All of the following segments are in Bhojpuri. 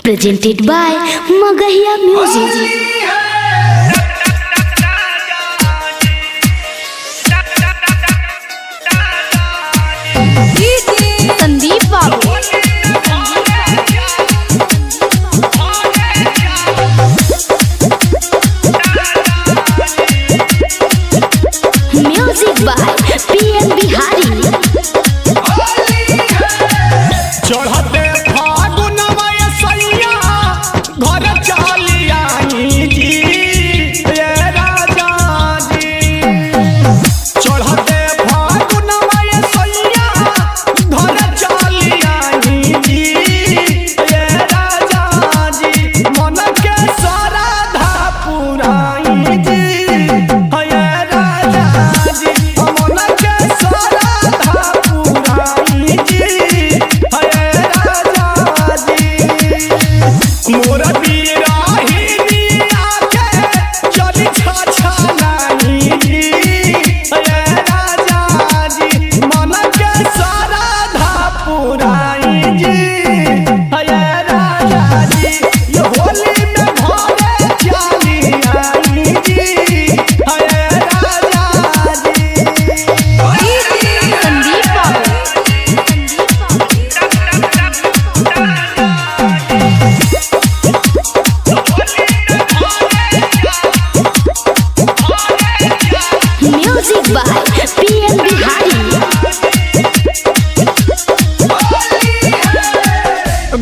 Presented by Magahiya Music. Sandeep बाबू म्यूजिक बाय PM बिहारी। चढ़ते फागुनवा सैया घर चलिया जी ये राजा जी। चढ़ते फागुनवा सैया घर चलिया जी ये राजा जी। मन के श्रद्धा पुराई जी ये राजा जी। मन के श्रद्धा पुराई जी मोरा बिरहिनी आके चली छछा नहीं जी ये राजा जी। मन के श्रद्धा पुराई जी ये राजा जी। ये होली में घरे चली आई जी ये राजा जी। संदीप बाबू म्यूजिक बाय PM बिहारी।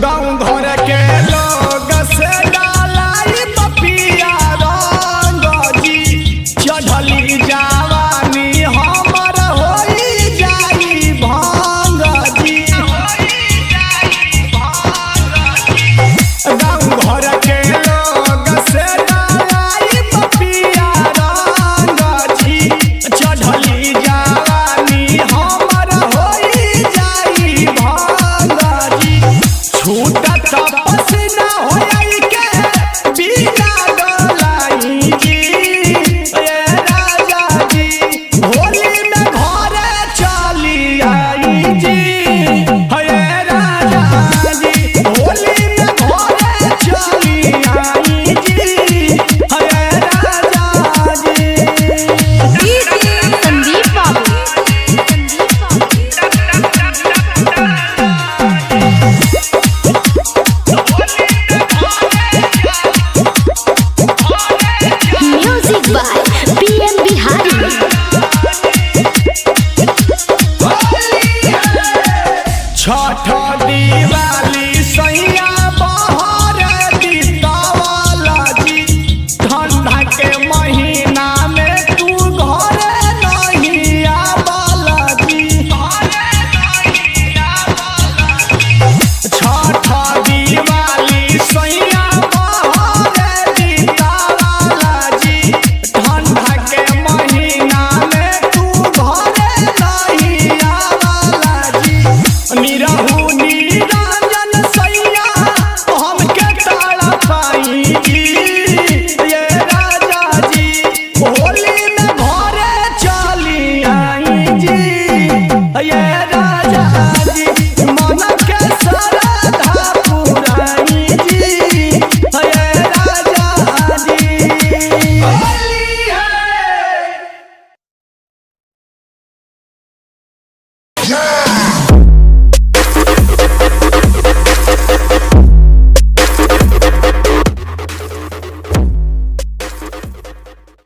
गाँव घर के लोग से डालाई पपिया रंग जी। चढ़ली जवानी हमर होई जाई भंग जी। गाँव घर के लोग से डालाई पपिया रंग जी। चढ़ली जवानी हमर होई जाई भंग जी। छूटत पसीना होया